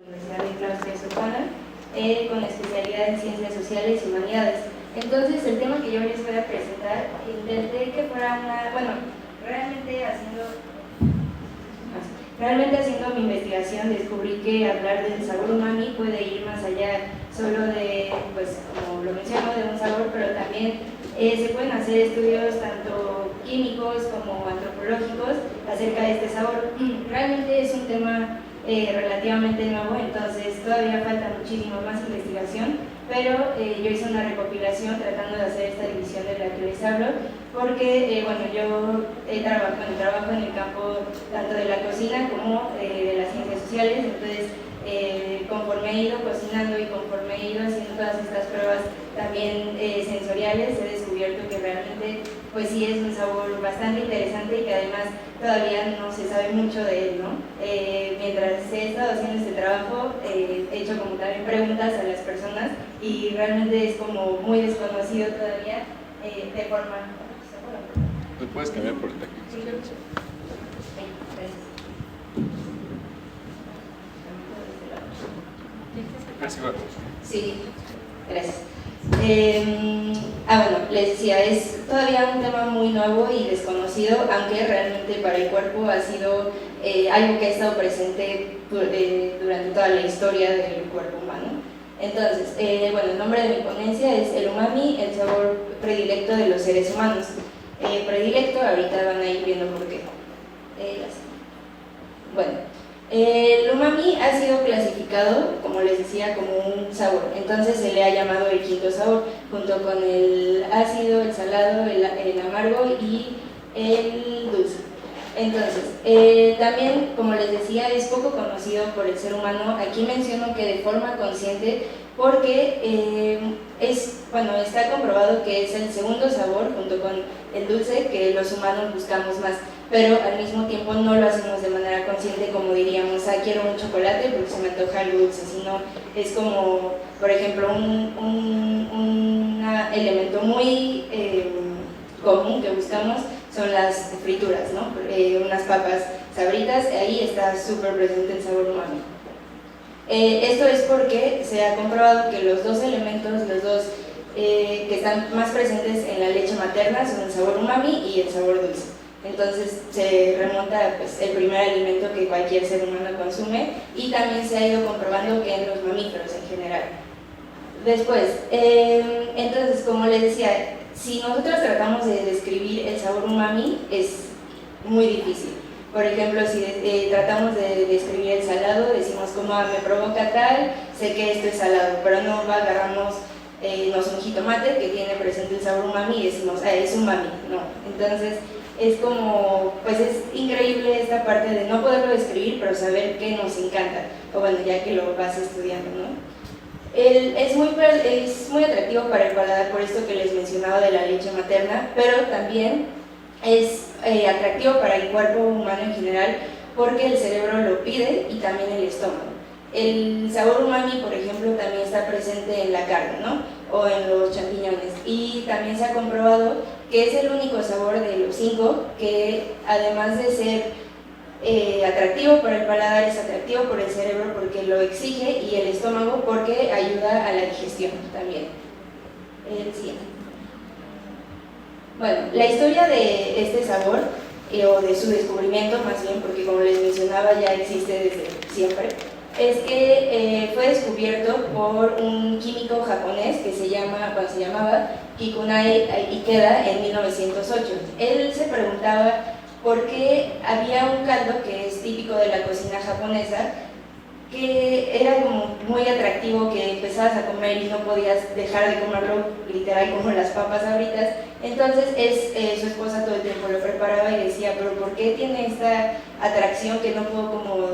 Universidad de Claustro de Sopana, con especialidad en Ciencias Sociales y Humanidades. Entonces, el tema que yo les voy a presentar, intenté que fuera realmente haciendo mi investigación descubrí que hablar del sabor umami puede ir más allá solo de, pues como lo menciono, de un sabor, pero también se pueden hacer estudios tanto químicos como antropológicos acerca de este sabor. Realmente es un tema relativamente nuevo, entonces todavía falta muchísimo más investigación, pero yo hice una recopilación tratando de hacer esta división de la que les hablo, porque bueno, yo trabajo en el campo tanto de la cocina como de las ciencias sociales, entonces conforme he ido cocinando y conforme he ido haciendo todas estas pruebas también sensoriales, he descubierto que realmente pues sí es un sabor bastante interesante y que además todavía no se sabe mucho de él, ¿no? Mientras he estado haciendo este trabajo, he hecho como también preguntas a las personas y realmente es como muy desconocido todavía de forma... ¿Tú puedes cambiar por el técnico? Sí, gracias. Sí, gracias. Bueno, les decía, es todavía un tema muy nuevo y desconocido, aunque realmente para el cuerpo ha sido algo que ha estado presente durante toda la historia del cuerpo humano. Entonces, bueno, el nombre de mi ponencia es el umami, el sabor predilecto de los seres humanos. Predilecto, ahorita van a ir viendo por qué. Bueno, el umami ha sido clasificado, como les decía, como un sabor, entonces se le ha llamado el quinto sabor, junto con el ácido, el salado, el amargo y el dulce. Entonces, también, como les decía, es poco conocido por el ser humano. Aquí menciono que de forma consciente, porque está comprobado que es el segundo sabor, junto con el dulce, que los humanos buscamos más, pero al mismo tiempo no lo hacemos de manera consciente, como diríamos, quiero un chocolate porque se me antoja algo dulce, sino es como, por ejemplo, un elemento muy común que buscamos son las frituras, ¿no? Unas papas sabritas, ahí está súper presente el sabor umami. Esto es porque se ha comprobado que los dos elementos, que están más presentes en la leche materna son el sabor umami y el sabor dulce. Entonces se remonta pues, el primer alimento que cualquier ser humano consume, y también se ha ido comprobando que en los mamíferos en general. Después, entonces, como les decía, si nosotros tratamos de describir el sabor umami es muy difícil. Por ejemplo, si tratamos de describir el salado, decimos como me provoca tal, sé que esto es salado, pero no agarramos un jitomate que tiene presente el sabor umami y decimos, es umami, no. Entonces es como, pues es increíble esta parte de no poderlo describir, pero saber que nos encanta, o bueno, ya que lo vas estudiando, ¿no? Es muy atractivo para el paladar por esto que les mencionaba de la leche materna, pero también es atractivo para el cuerpo humano en general porque el cerebro lo pide y también el estómago. El sabor umami, por ejemplo, también está presente en la carne, ¿no? O en los champiñones, y también se ha comprobado que es el único sabor de los 5 que, además de ser atractivo para el paladar, es atractivo por el cerebro porque lo exige, y el estómago porque ayuda a la digestión también. El siguiente. Bueno, la historia de este sabor, o de su descubrimiento más bien, porque como les mencionaba ya existe desde siempre, es que fue descubierto por un químico japonés que se llamaba Kikunai Ikeda en 1908. Él se preguntaba por qué había un caldo que es típico de la cocina japonesa, que era como muy atractivo, que empezabas a comer y no podías dejar de comerlo, literal como las papas sabritas. Entonces su esposa todo el tiempo lo preparaba y decía, pero ¿por qué tiene esta atracción que no puedo como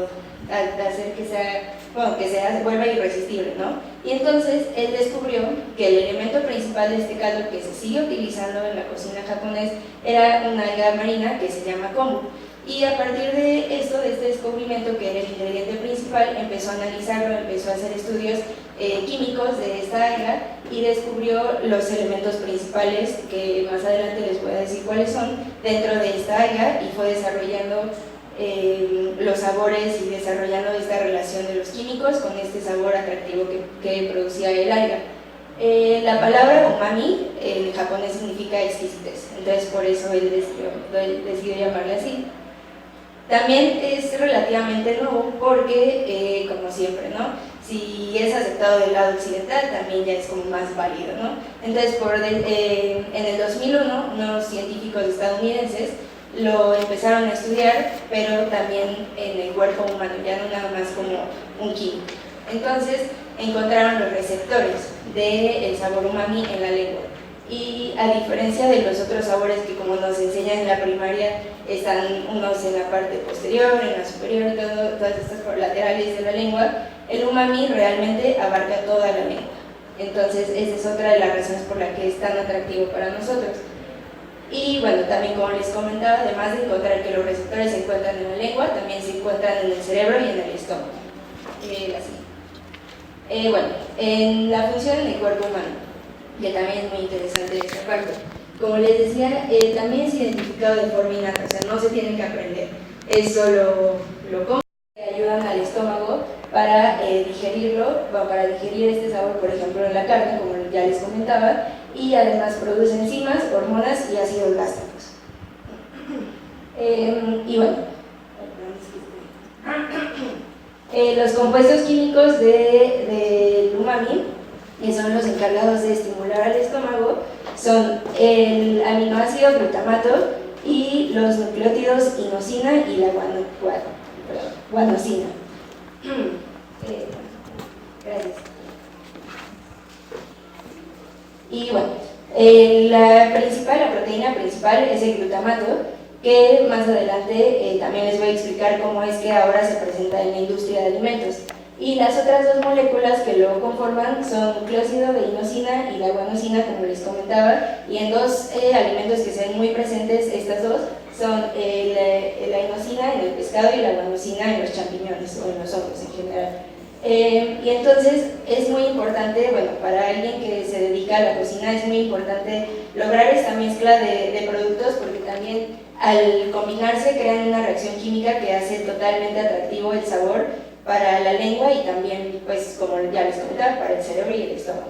hacer que se vuelva irresistible, ¿no? Y entonces él descubrió que el elemento principal de este caldo, que se sigue utilizando en la cocina japonesa, era una alga marina que se llama kombu. Y a partir de esto, de este descubrimiento, que era el ingrediente principal, empezó a analizarlo, empezó a hacer estudios químicos de esta alga y descubrió los elementos principales, que más adelante les voy a decir cuáles son, dentro de esta alga, y fue desarrollando los sabores y desarrollando esta relación de los químicos con este sabor atractivo que producía el alga. La palabra umami en japonés significa exquisitez, entonces por eso él decidió llamarle así. También es relativamente nuevo porque, como siempre, ¿no? Si es aceptado del lado occidental, también ya es como más válido, ¿no? Entonces, en el 2001, unos científicos estadounidenses lo empezaron a estudiar, pero también en el cuerpo humano, ya no nada más como un químico. Entonces, encontraron los receptores del sabor umami en la lengua. Y a diferencia de los otros sabores que, como nos enseñan en la primaria, están unos en la parte posterior, en la superior, todas estas laterales de la lengua, el umami realmente abarca toda la lengua. Entonces, esa es otra de las razones por la que es tan atractivo para nosotros. Y bueno, también como les comentaba, además de encontrar que los receptores se encuentran en la lengua, también se encuentran en el cerebro y en el estómago. Bueno, en la función en el cuerpo humano, que también es muy interesante esta parte. Como les decía, también es identificado de forma innata, o sea, no se tienen que aprender, es solo lo comen, que ayudan al estómago para digerirlo, para digerir este sabor, por ejemplo, en la carne, como ya les comentaba, y además produce enzimas, hormonas y ácidos gástricos. Y bueno, los compuestos químicos del umami, que son los encargados de estimular al estómago, son el aminoácido glutamato y los nucleótidos inosina y la guanosina. Gracias. Y bueno, la proteína principal es el glutamato, que más adelante también les voy a explicar cómo es que ahora se presenta en la industria de alimentos. Y las otras dos moléculas que lo conforman son nucleócido de inosina y la guanosina, como les comentaba, y en dos alimentos que se ven muy presentes, estas dos, son la inosina en el pescado y la guanosina en los champiñones o en los hongos en general. Y entonces es muy importante, bueno, para alguien que se dedica a la cocina es muy importante lograr esta mezcla de productos, porque también al combinarse crean una reacción química que hace totalmente atractivo el sabor para la lengua y también, pues, como ya les comentaba, para el cerebro y el estómago.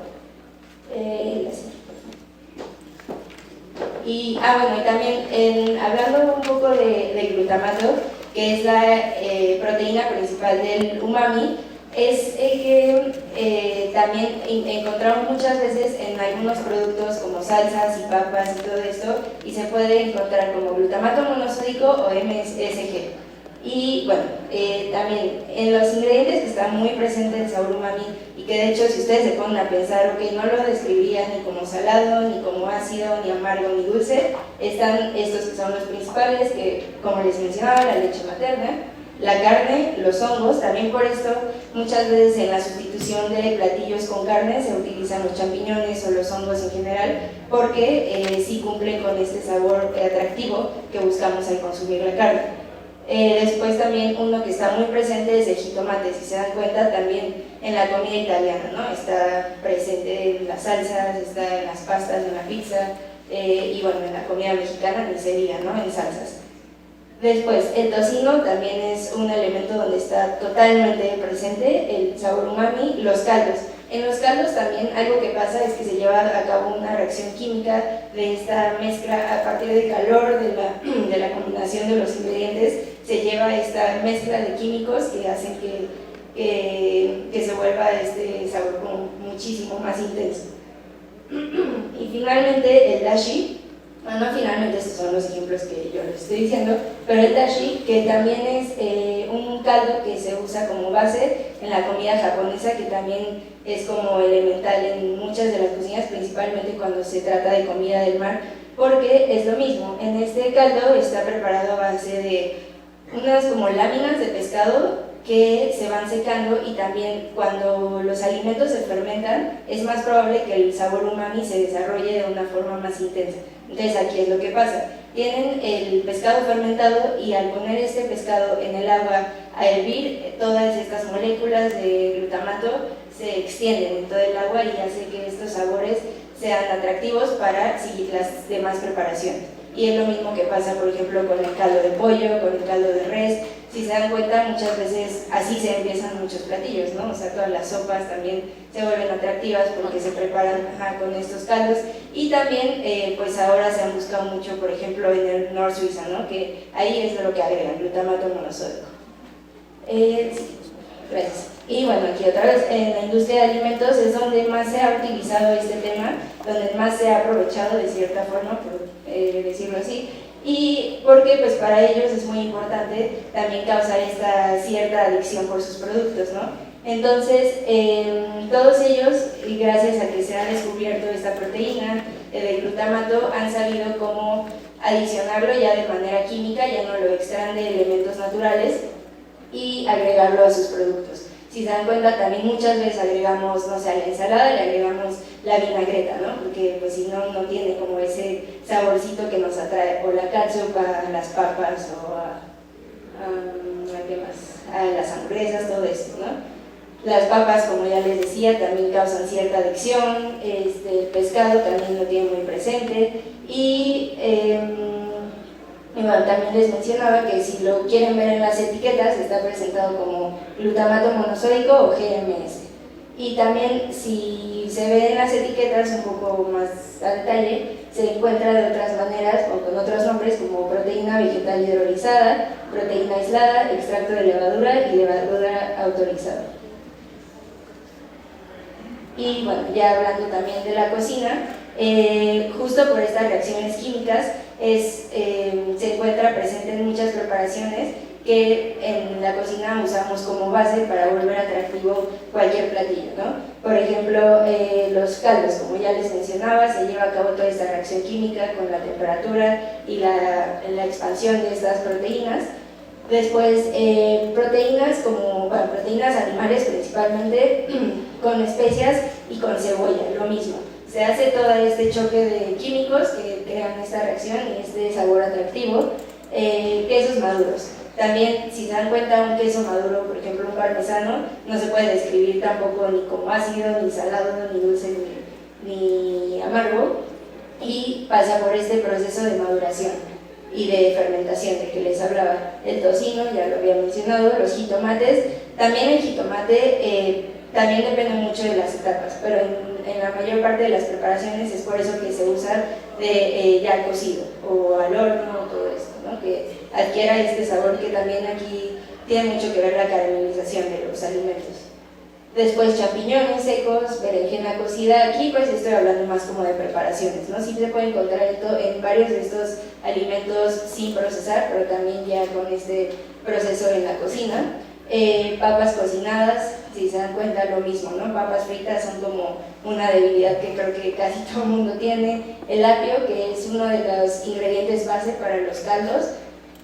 Y bueno, y también hablando un poco de glutamato, que es la proteína principal del umami, es el que también encontramos muchas veces en algunos productos como salsas y papas y todo esto, y se puede encontrar como glutamato monosódico o MSG. Y bueno, también en los ingredientes que están muy presentes el sabor umami, y que de hecho si ustedes se ponen a pensar, ok, no lo describiría ni como salado, ni como ácido, ni amargo, ni dulce, están estos que son los principales, que como les mencionaba, la leche materna, la carne, los hongos. También por esto muchas veces en la sustitución de platillos con carne se utilizan los champiñones o los hongos en general, porque sí cumplen con este sabor atractivo que buscamos al consumir la carne. Después también uno que está muy presente es el jitomate. Si se dan cuenta, también en la comida italiana, ¿no? Está presente en las salsas, está en las pastas, en la pizza, y bueno, en la comida mexicana ni se diga, ¿no? En salsas. Después, el tocino también es un elemento donde está totalmente presente el sabor umami. Los caldos. En los caldos también algo que pasa es que se lleva a cabo una reacción química de esta mezcla a partir del calor de la combinación de los ingredientes. Se lleva esta mezcla de químicos que hacen que se vuelva este sabor como muchísimo más intenso. Y finalmente el dashi. Bueno, finalmente estos son los ejemplos que yo les estoy diciendo, pero el dashi, que también es un caldo que se usa como base en la comida japonesa, que también es como elemental en muchas de las cocinas, principalmente cuando se trata de comida del mar, porque es lo mismo. En este caldo está preparado a base de unas como láminas de pescado que se van secando, y también cuando los alimentos se fermentan es más probable que el sabor umami se desarrolle de una forma más intensa. Entonces aquí es lo que pasa, tienen el pescado fermentado y al poner este pescado en el agua a hervir, todas estas moléculas de glutamato se extienden en todo el agua y hace que estos sabores sean atractivos para seguir las demás preparaciones. y es lo mismo que pasa, por ejemplo, con el caldo de pollo, con el caldo de res. Si se dan cuenta, muchas veces así se empiezan muchos platillos, ¿no? O sea, todas las sopas también se vuelven atractivas porque se preparan con estos caldos, y también pues ahora se han buscado mucho, por ejemplo, en el Nor Suiza, ¿no? Que ahí es de lo que agregan, glutamato monosódico. Sí, gracias. Y bueno, aquí otra vez, en la industria de alimentos es donde más se ha utilizado este tema, donde más se ha aprovechado de cierta forma, por decirlo así, y porque pues para ellos es muy importante también causar esta cierta adicción por sus productos, ¿no? Entonces, todos ellos, y gracias a que se ha descubierto esta proteína, el glutamato, han sabido cómo adicionarlo ya de manera química, ya no lo extraen de elementos naturales, y agregarlo a sus productos. Si se dan cuenta, también muchas veces agregamos, no sé, a la ensalada le agregamos la vinagreta, ¿no? Porque pues si no, no tiene como ese saborcito que nos atrae, o la catsup a las papas, o ¿qué más? A las hamburguesas, todo esto, ¿no? Las papas, como ya les decía, también causan cierta adicción, el pescado también lo tiene muy presente, y bueno, también les mencionaba que si lo quieren ver en las etiquetas está presentado como glutamato monosódico o GMS. Y también si se ve en las etiquetas un poco más a detalle, se encuentra de otras maneras o con otros nombres como proteína vegetal hidrolizada, proteína aislada, extracto de levadura y levadura autorizada. Y bueno, ya hablando también de la cocina, justo por estas reacciones químicas se encuentra presente en muchas preparaciones que en la cocina usamos como base para volver atractivo cualquier platillo, ¿no? Por ejemplo, los caldos, como ya les mencionaba, se lleva a cabo toda esta reacción química con la temperatura y la expansión de estas proteínas. Después, proteínas como, bueno, proteínas animales principalmente, con especias y con cebolla, lo mismo. Se hace todo este choque de químicos que crean esta reacción y este sabor atractivo. Quesos maduros. También, si se dan cuenta, un queso maduro, por ejemplo un parmesano, no se puede describir tampoco ni como ácido, ni salado, ni dulce, ni amargo, y pasa por este proceso de maduración y de fermentación de que les hablaba. El tocino, ya lo había mencionado, los jitomates. También el jitomate también depende mucho de las etapas, pero en la mayor parte de las preparaciones es por eso que se usa ya cocido o al horno, todo esto, ¿no? Que adquiera este sabor, que también aquí tiene mucho que ver la caramelización de los alimentos. Después champiñones secos, berenjena cocida. Aquí pues estoy hablando más como de preparaciones, ¿no? Sí se puede encontrar en varios de estos alimentos sin procesar, pero también ya con este proceso en la cocina. Papas cocinadas, si se dan cuenta, lo mismo, ¿no? Papas fritas son como una debilidad que creo que casi todo el mundo tiene. El apio, que es uno de los ingredientes base para los caldos.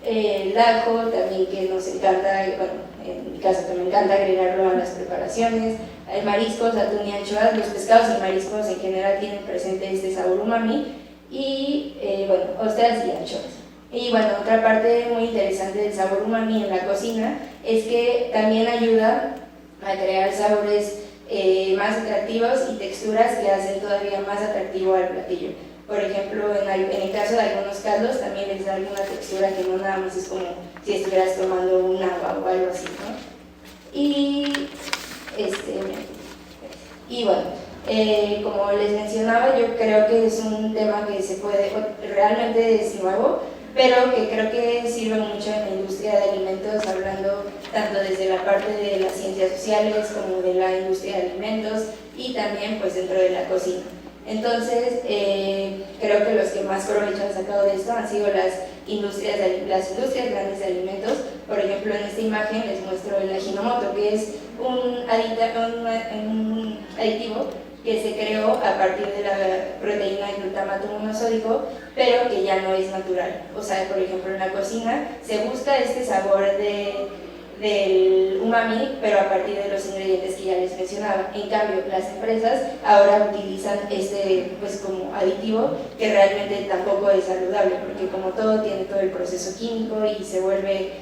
El ajo también, que nos encanta, bueno, en mi caso también me encanta agregarlo a las preparaciones. Mariscos, atún y anchoas. Los pescados y mariscos en general tienen presente este sabor umami. Y bueno, ostras y anchoas. Y bueno, otra parte muy interesante del sabor umami en la cocina es que también ayuda a crear sabores más atractivos y texturas que hacen todavía más atractivo al platillo. Por ejemplo, en el caso de algunos caldos también les da alguna textura que no nada más es como si estuvieras tomando un agua o algo así, ¿no? Y bueno, como les mencionaba, yo creo que es un tema que se puede, realmente es nuevo, pero que creo que sirve mucho en la industria de alimentos, hablando tanto desde la parte de las ciencias sociales como de la industria de alimentos, y también pues dentro de la cocina. Entonces, creo que los que más provecho han sacado de esto han sido las industrias grandes de alimentos. Por ejemplo, en esta imagen les muestro el Ajinomoto, que es un aditivo que se creó a partir de la proteína de glutamato monosódico, pero que ya no es natural. O sea, por ejemplo, en la cocina se busca este sabor del umami, pero a partir de los ingredientes que ya les mencionaba. En cambio, las empresas ahora utilizan pues como aditivo, que realmente tampoco es saludable, porque como todo tiene todo el proceso químico y se vuelve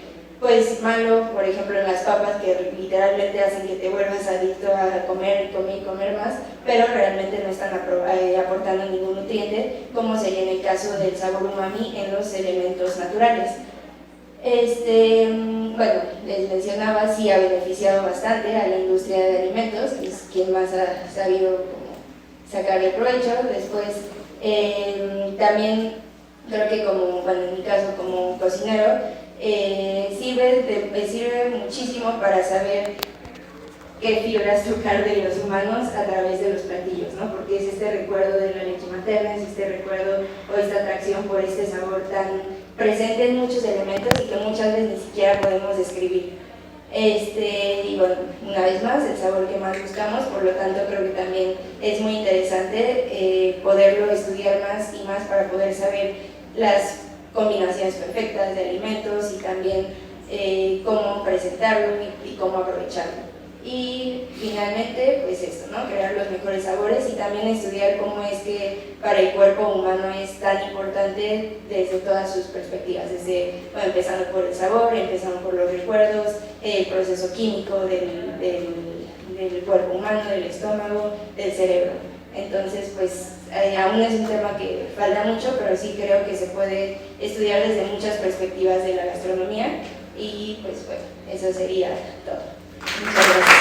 pues malo, por ejemplo en las papas, que literalmente hacen que te vuelvas adicto a comer y comer y comer más, pero realmente no están aportando ningún nutriente, como sería en el caso del sabor umami en los elementos naturales. Bueno, les mencionaba, sí ha beneficiado bastante a la industria de alimentos, que es quien más ha sabido sacarle provecho. Después, también creo que como, bueno, en mi caso como cocinero, sirve muchísimo para saber qué fibras tocar de los humanos a través de los platillos, ¿no? Porque es este recuerdo de la leche materna, es este recuerdo o esta atracción por este sabor tan presente en muchos elementos y que muchas veces ni siquiera podemos describir. Y bueno, una vez más, el sabor que más buscamos, por lo tanto creo que también es muy interesante poderlo estudiar más y más para poder saber las combinaciones perfectas de alimentos y también cómo presentarlo y cómo aprovecharlo. Y finalmente, pues esto, ¿no? Crear los mejores sabores y también estudiar cómo es que para el cuerpo humano es tan importante desde todas sus perspectivas, desde, bueno, empezando por el sabor, empezando por los recuerdos, el proceso químico del cuerpo humano, del estómago, del cerebro. Entonces, pues aún es un tema que falta mucho, pero sí creo que se puede estudiar desde muchas perspectivas de la gastronomía y pues bueno, eso sería todo. Muchas gracias.